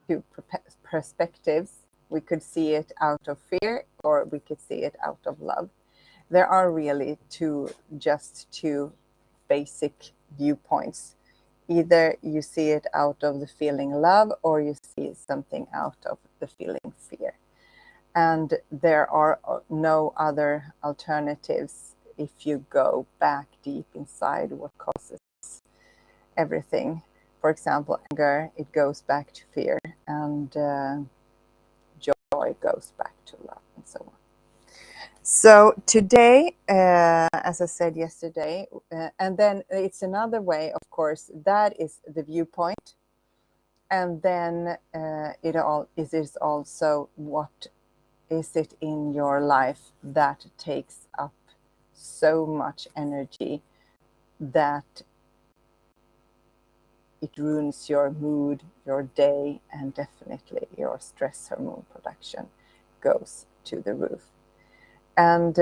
two perspectives. We could see it out of fear, or we could see it out of love. There are really just two basic viewpoints. Either you see it out of the feeling love, or you see something out of the feeling fear. And there are no other alternatives if you go back deep inside what causes everything. For example, anger, it goes back to fear, and joy goes back to love, and so on. So today, as I said yesterday, and then it's another way, of course, that is the viewpoint. And then it is also what is it in your life that takes up so much energy that it ruins your mood, your day, and definitely your stress hormone production goes to the roof. And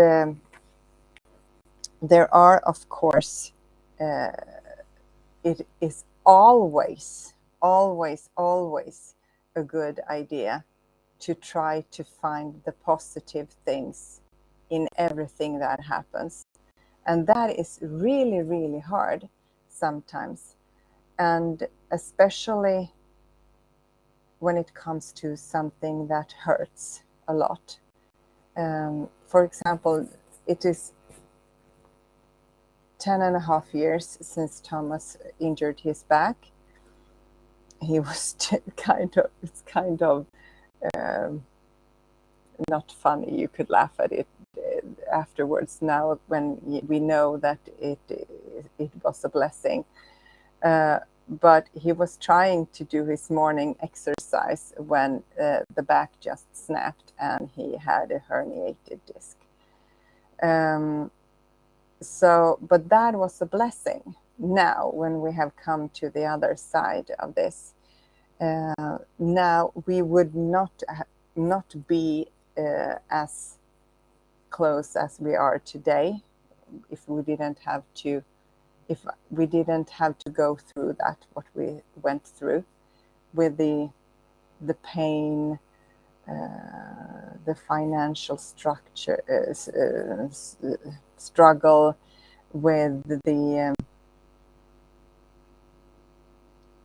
there are, of course, it is always a good idea to try to find the positive things in everything that happens. And that is really, really hard sometimes. And especially when it comes to something that hurts a lot. For example, it is 10.5 years since Thomas injured his back. He was it's kind of not funny. You could laugh at it afterwards now when we know that it was a blessing. But he was trying to do his morning exercise when the back just snapped and he had a herniated disc. But that was a blessing. Now, when we have come to the other side of this, now we would not be as close as we are today if we didn't have to go through that, what we went through with the pain, the financial struggle, with the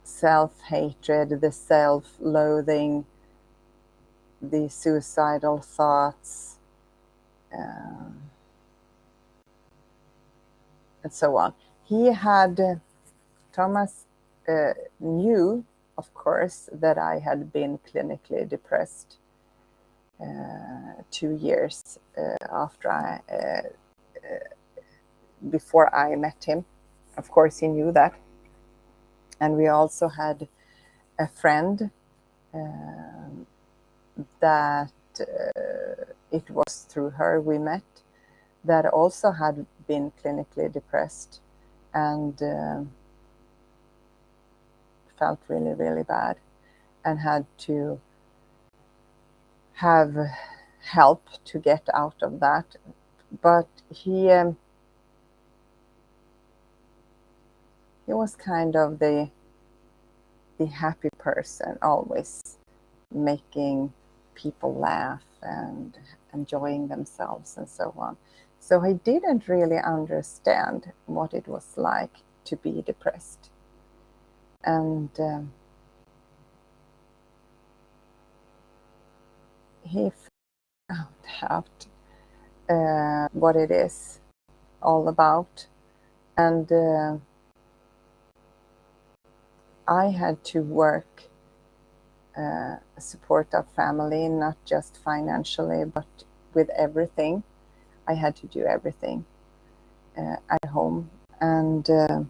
self-hatred, the self-loathing, the suicidal thoughts, and so on. Thomas knew, of course, that I had been clinically depressed 2 years before I met him. Of course, he knew that. And we also had a friend that it was through her we met, that also had been clinically depressed and felt really, really bad and had to have help to get out of that. But he was kind of the happy person, always making people laugh and enjoying themselves and so on. So he didn't really understand what it was like to be depressed. And he found out what it is all about. And I had to work, support our family, not just financially, but with everything. I had to do everything at home. And the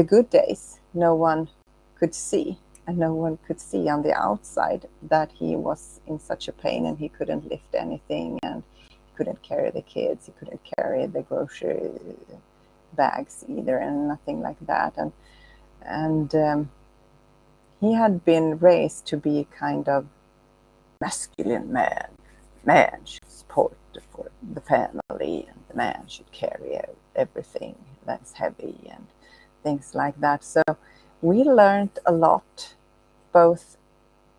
good days, no one could see. And no one could see on the outside that he was in such a pain and he couldn't lift anything, and he couldn't carry the kids, he couldn't carry the grocery bags either, and nothing like that. And he had been raised to be kind of masculine man. Man should support for the family, and the man should carry out everything that's heavy and things like that. So we learned a lot, both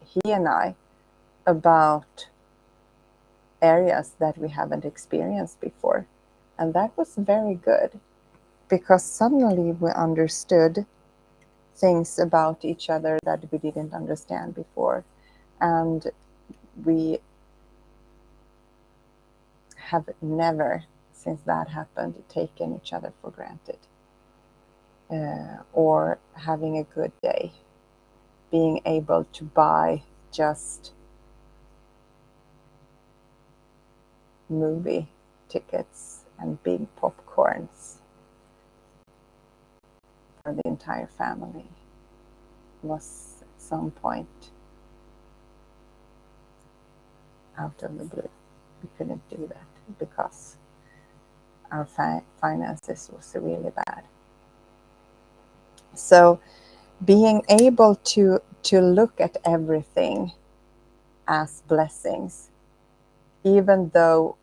he and I, about areas that we haven't experienced before. And that was very good, because suddenly we understood things about each other that we didn't understand before. And we have never, since that happened, taken each other for granted. Or having a good day, being able to buy just movie tickets and big popcorns for the entire family was at some point out of the blue. We couldn't do that because our finances was really bad. So being able to look at everything as blessings, even though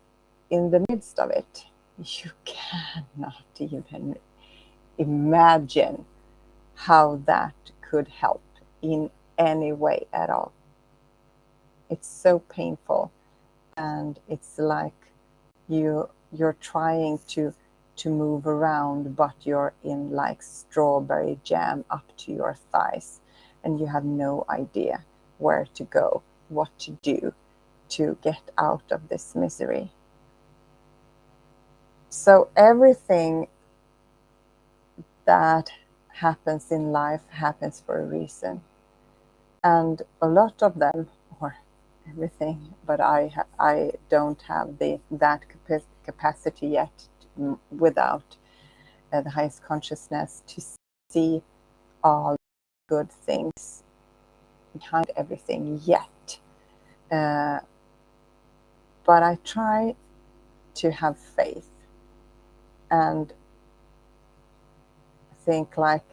in the midst of it, you cannot even imagine how that could help in any way at all. It's so painful, and it's like you're trying to move around, but you're in like strawberry jam up to your thighs, and you have no idea where to go, what to do to get out of this misery. So everything that happens in life happens for a reason. And a lot of them, or everything, but I don't have that capacity yet, without the highest consciousness, to see all good things behind everything yet. But I try to have faith and think like,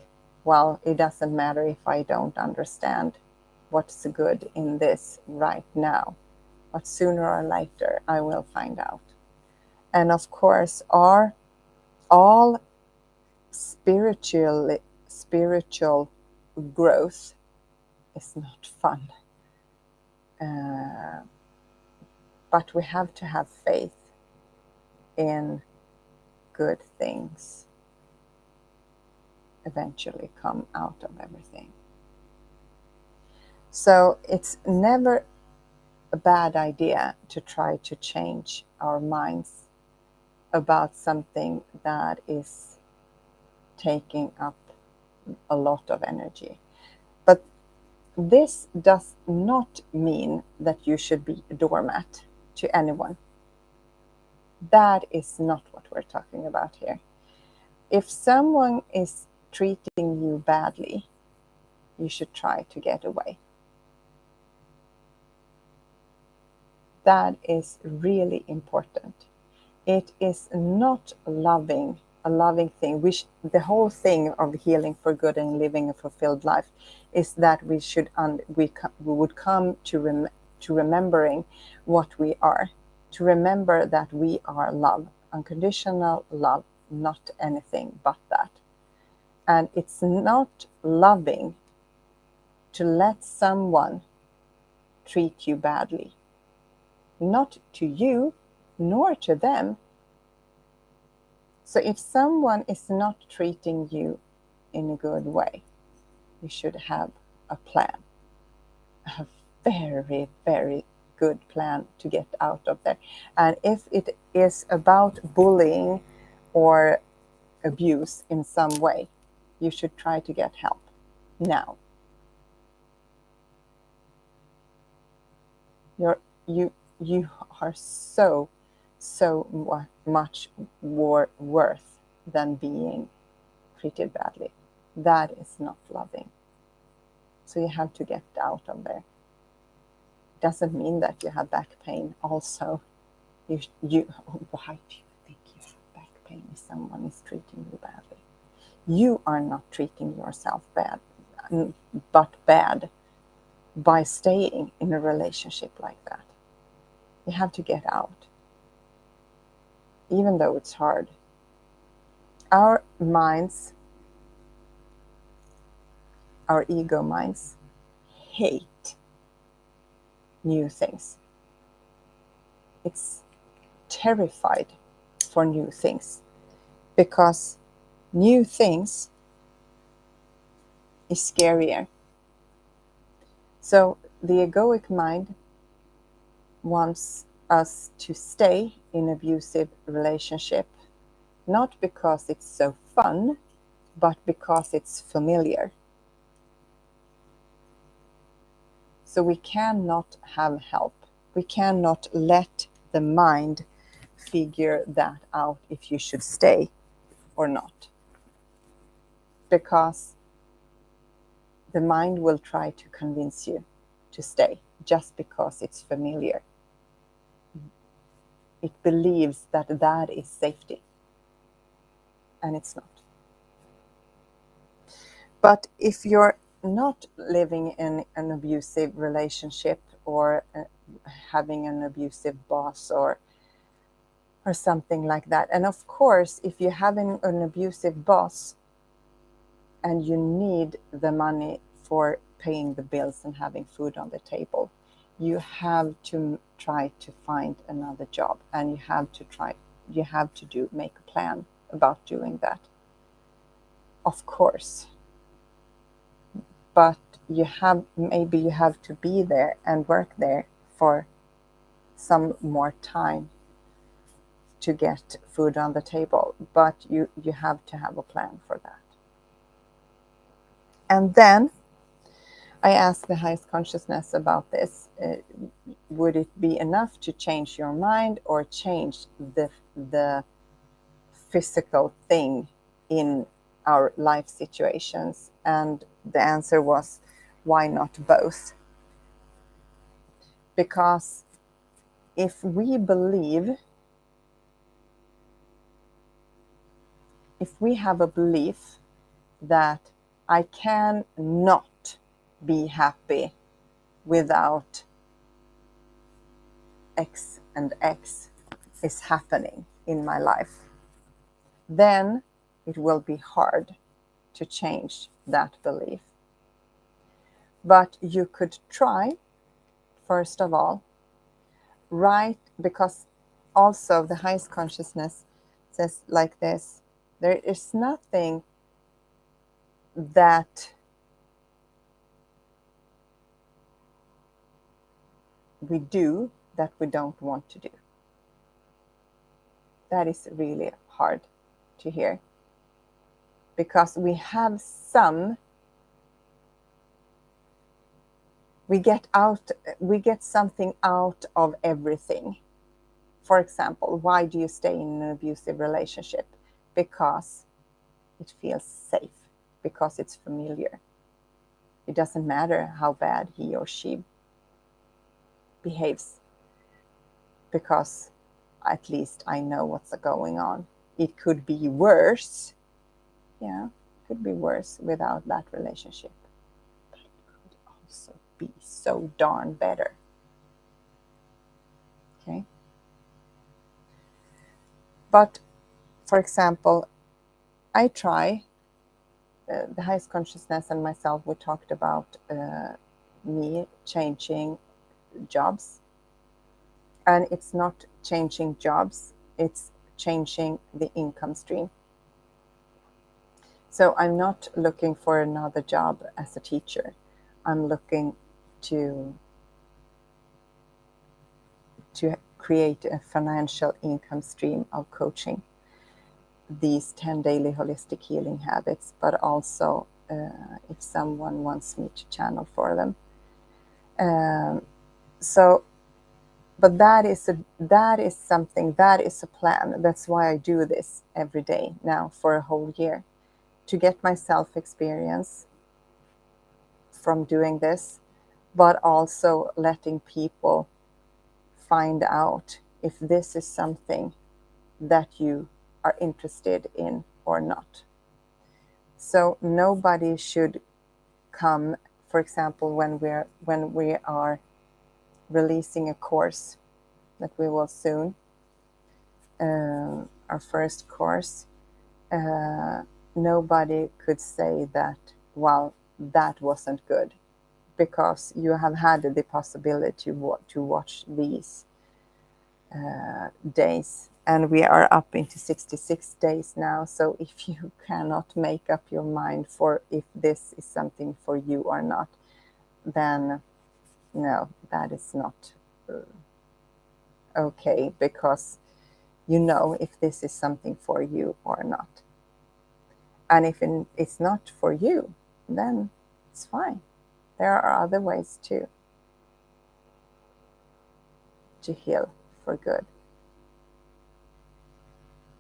well, it doesn't matter if I don't understand what's good in this right now, but sooner or later I will find out. And of course, all spiritual growth is not fun. But we have to have faith in good things eventually come out of everything. So it's never a bad idea to try to change our minds about something that is taking up a lot of energy. But this does not mean that you should be a doormat to anyone. That is not what we're talking about here. If someone is treating you badly, you should try to get away. That is really important. It is not a loving thing. The whole thing of healing for good and living a fulfilled life is that we would come to remembering what we are, to remember that we are love, unconditional love, not anything but that. And it's not loving to let someone treat you badly, not to you nor to them. So if someone is not treating you in a good way, you should have a plan, a very, very good plan to get out of there. And if it is about bullying or abuse in some way, you should try to get help now. You are so much more worth than being treated badly. That is not loving. So you have to get out of there. It doesn't mean that you have back pain also. Why do you think you have back pain if someone is treating you badly? You are not treating yourself bad by staying in a relationship like that. You have to get out, even though it's hard. Our minds our ego minds hate new things. It's terrified for new things because new things is scarier. So the egoic mind wants us to stay in abusive relationship, not because it's so fun, but because it's familiar. So we cannot have help. We cannot let the mind figure that out if you should stay or not. Because the mind will try to convince you to stay just because it's familiar. It believes that that is safety, and it's not. But if you're not living in an abusive relationship or having an abusive boss or something like that, and of course, if you're having an abusive boss and you need the money for paying the bills and having food on the table, you have to try to find another job, and you have to make a plan about doing that. Of course. But maybe you have to be there and work there for some more time to get food on the table, but you have to have a plan for that. And then I asked the highest consciousness about this. Would it be enough to change your mind or change the physical thing in our life situations? And the answer was, why not both? Because if we have a belief that I cannot be happy without X and X is happening in my life, then it will be hard to change that belief. But you could try, first of all, because also the highest consciousness says like this: there is nothing that we do that we don't want to do. That is really hard to hear, because we get something out of everything. For example, why do you stay in an abusive relationship? Because it feels safe, because it's familiar. It doesn't matter how bad he or she behaves, because at least I know what's going on. It could be worse. Yeah, it could be worse without that relationship. But it could also be so darn better. Okay? But, for example, I try, the highest consciousness and myself, we talked about me changing jobs. And it's not changing jobs, it's changing the income stream. So I'm not looking for another job as a teacher. I'm looking to create a financial income stream of coaching these 10 daily holistic healing habits, but also if someone wants me to channel for them. But that is something, that is a plan. That's why I do this every day now for a whole year, to get myself experience from doing this, but also letting people find out if this is something that you are interested in or not. So nobody should come, for example, when we are releasing a course that we will soon, our first course, nobody could say that, well, that wasn't good, because you have had the possibility to watch these days, and we are up into 66 days now. So if you cannot make up your mind for if this is something for you or not, then no, that is not okay, because you know if this is something for you or not. And if it's not for you, then it's fine. There are other ways to heal for good.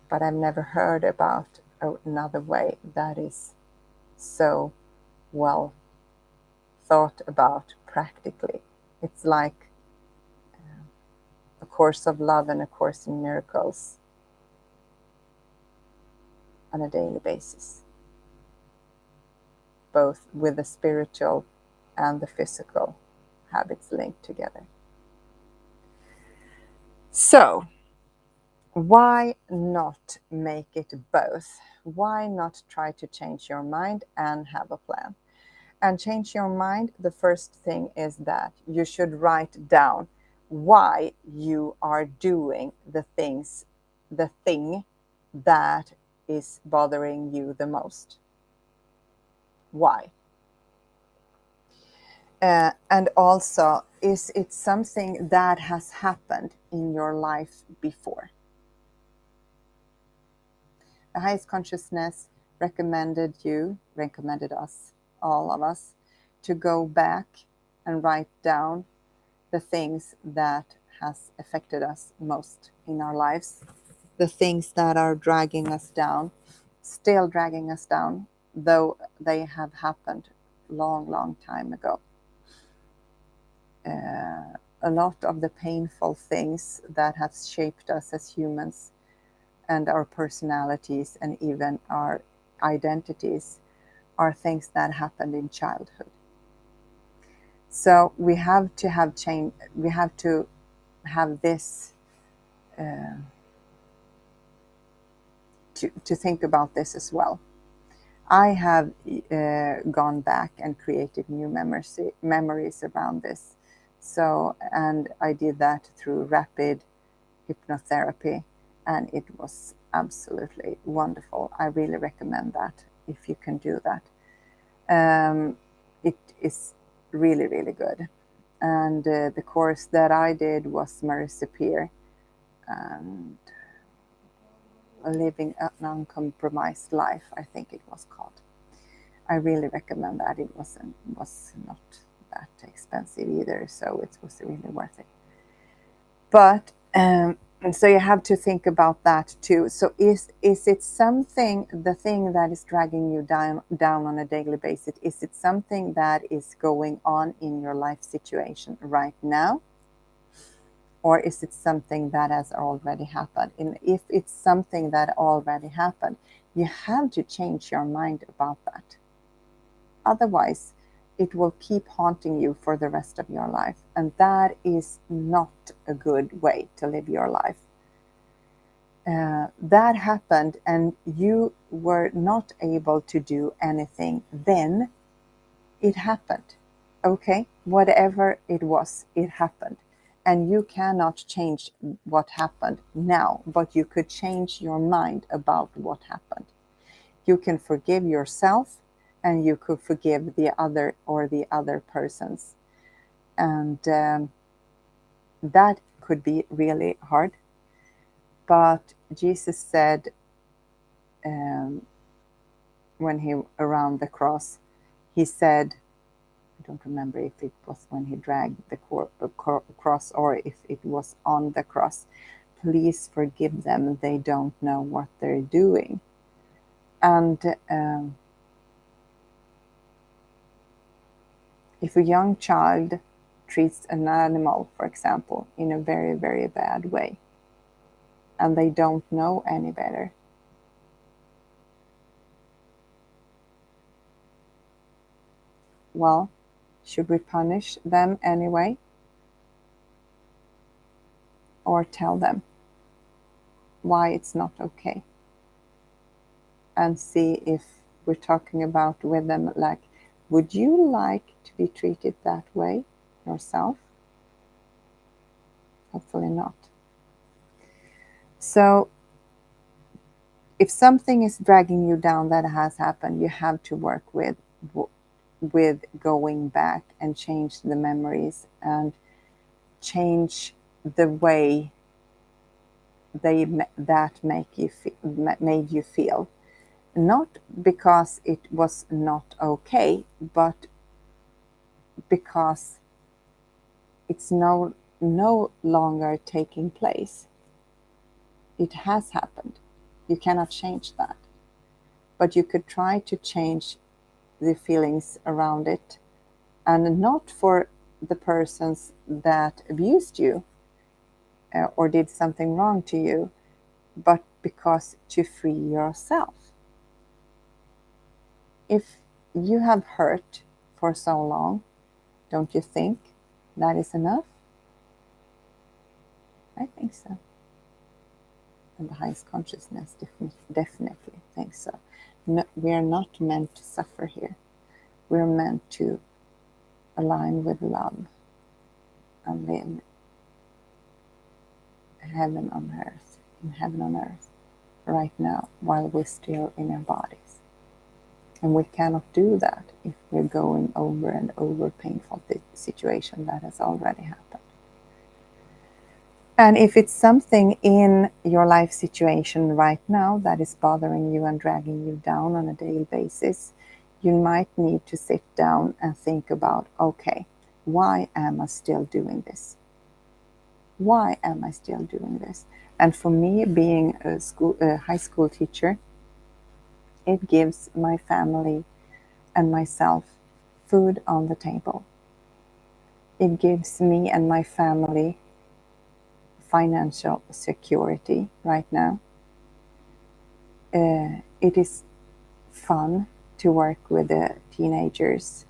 But I've never heard about another way that is so well thought about practically. It's like A Course of Love and A Course in Miracles on a daily basis, both with the spiritual and the physical habits linked together. So, why not make it both? Why not try to change your mind and have a plan? And change your mind, the first thing is that you should write down why you are doing the thing that is bothering you the most. Why? And also, is it something that has happened in your life before? The highest consciousness recommended us, all of us, to go back and write down the things that has affected us most in our lives, the things that are dragging us down, still dragging us down, though they have happened long time ago. A lot of the painful things that have shaped us as humans and our personalities and even our identities are things that happened in childhood. So we have to have change. We have to have this to think about this as well. I have gone back and created new memories around this. So, and I did that through rapid hypnotherapy, and it was absolutely wonderful. I really recommend that if you can do that. It is really good. And the course that I did was Mercy Peer, and Living an Uncompromised Life, I think it was called. I really recommend that. It was not that expensive either, so it was really worth it. But and so you have to think about that too. So is it something, the thing that is dragging you down on a daily basis, is it something that is going on in your life situation right now? Or is it something that has already happened? And if it's something that already happened, you have to change your mind about that. Otherwise, it will keep haunting you for the rest of your life. And that is not a good way to live your life. That happened and you were not able to do anything then. It happened. Okay? Whatever it was, it happened. And you cannot change what happened now, but you could change your mind about what happened. You can forgive yourself, and you could forgive the other or the other persons. And that could be really hard. But Jesus said, when he around the cross, he said, I don't remember if it was when he dragged the cross or if it was on the cross, please forgive them, they don't know what they're doing. And if a young child treats an animal, for example, in a very bad way, and they don't know any better, well, should we punish them anyway? Or tell them why it's not okay? And see if we're talking about with them, like, Would you like to be treated that way yourself? Hopefully not. So if something is dragging you down that has happened, you have to work with going back and change the memories and change the way that made you feel. Not because it was not okay, but because it's no longer taking place. It has happened. You cannot change that. But you could try to change the feelings around it, and not for the persons that abused you or did something wrong to you, but because to free yourself. If you have hurt for so long, don't you think that is enough? I think so. And the highest consciousness definitely thinks so. No, we are not meant to suffer here. We're meant to align with love and live heaven on earth, in heaven on earth, right now, while we're still in our bodies. And we cannot do that if we're going over and over painful situation that has already happened. And if it's something in your life situation right now that is bothering you and dragging you down on a daily basis, you might need to sit down and think about, okay, why am I still doing this? Why am I still doing this? And for me, being a high school teacher, it gives my family and myself food on the table. It gives me and my family financial security right now. It is fun to work with the teenagers.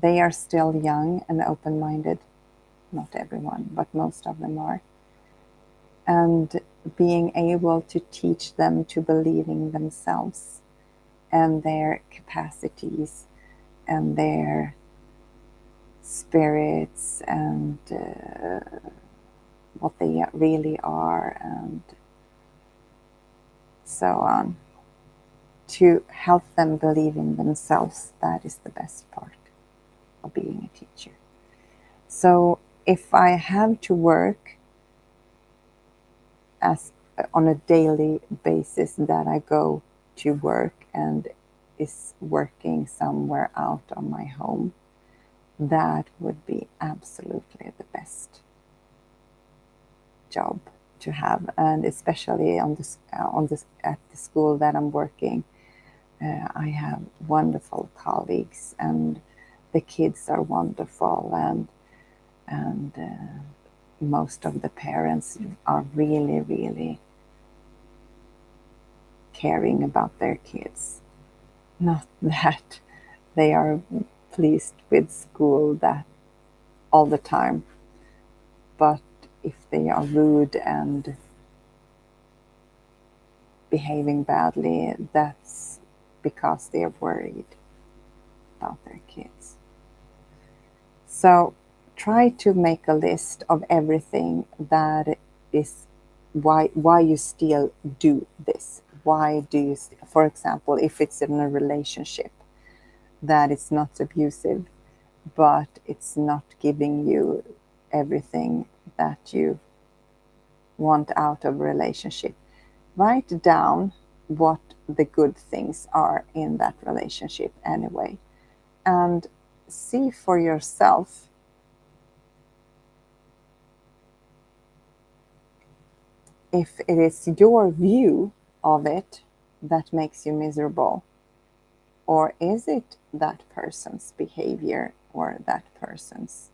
They are still young and open-minded. Not everyone, but most of them are. And being able to teach them to believe in themselves and their capacities and their spirits and what they really are and so on. To help them believe in themselves, that is the best part of being a teacher. So if I have to work as on a daily basis that I go to work and is working somewhere out of my home, that would be absolutely the best job to have. And especially at the school that I'm working, I have wonderful colleagues and the kids are wonderful, and most of the parents are really, really caring about their kids. Not that they are pleased with school that all the time, but if they are rude and behaving badly, that's because they are worried about their kids. So try to make a list of everything that is why you still do this. Why do you, for example, if it's in a relationship that it's not abusive, but it's not giving you everything that you want out of a relationship, write down what the good things are in that relationship anyway, and see for yourself if it is your view of it that makes you miserable, or is it that person's behavior or that person's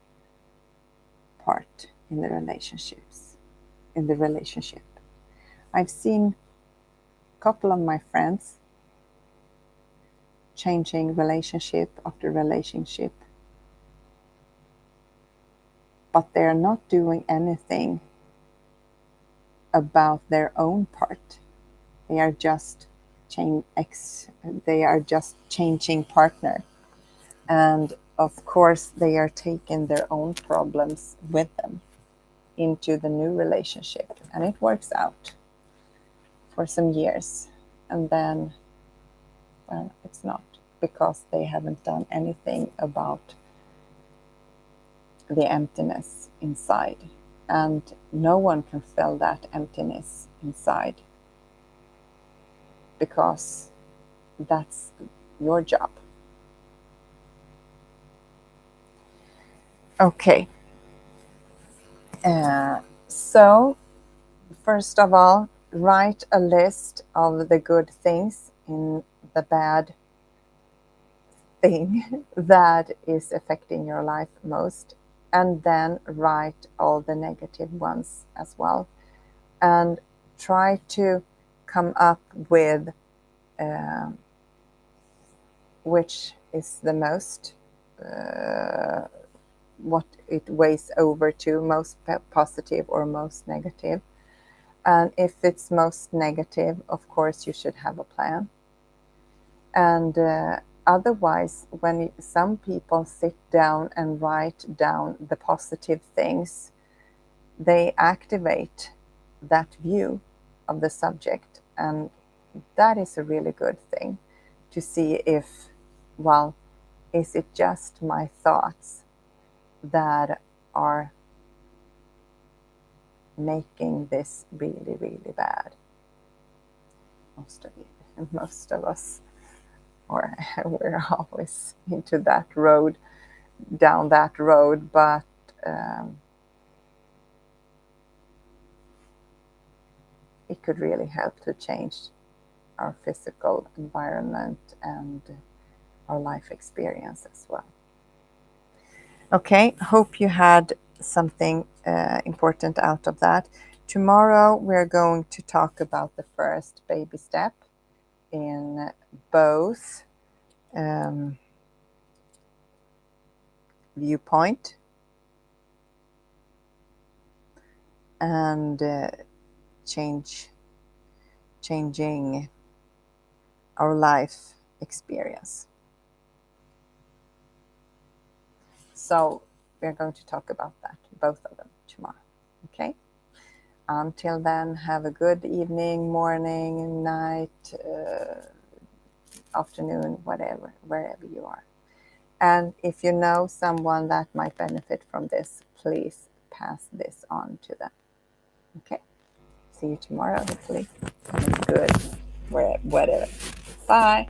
part in the relationship. I've seen a couple of my friends changing relationship after relationship, but they're not doing anything about their own part. They are just changing partner. And of course, they are taking their own problems with them into the new relationship. And it works out for some years. And then, well, it's not, because they haven't done anything about the emptiness inside. And no one can fill that emptiness inside, because that's your job. Okay. So, first of all, write a list of the good things in the bad thing that is affecting your life most, and then write all the negative ones as well. And try to come up with which is the most, what it weighs over to, most positive or most negative. And if it's most negative, of course, you should have a plan. And otherwise, when some people sit down and write down the positive things, they activate that view of the subject. And that is a really good thing, to see if, well, is it just my thoughts that are making this really, really bad? Most of us, or we're always into that road, down that road, but it could really help to change our physical environment and our life experience as well. Okay, hope you had something important out of that. Tomorrow we're going to talk about the first baby step in both viewpoint and changing our life experience. So we're going to talk about that, both of them, tomorrow. Okay? Until then, have a good evening, morning, night, afternoon, whatever, wherever you are. And if you know someone that might benefit from this, please pass this on to them. Okay? See you tomorrow, hopefully. Good, whatever. Bye.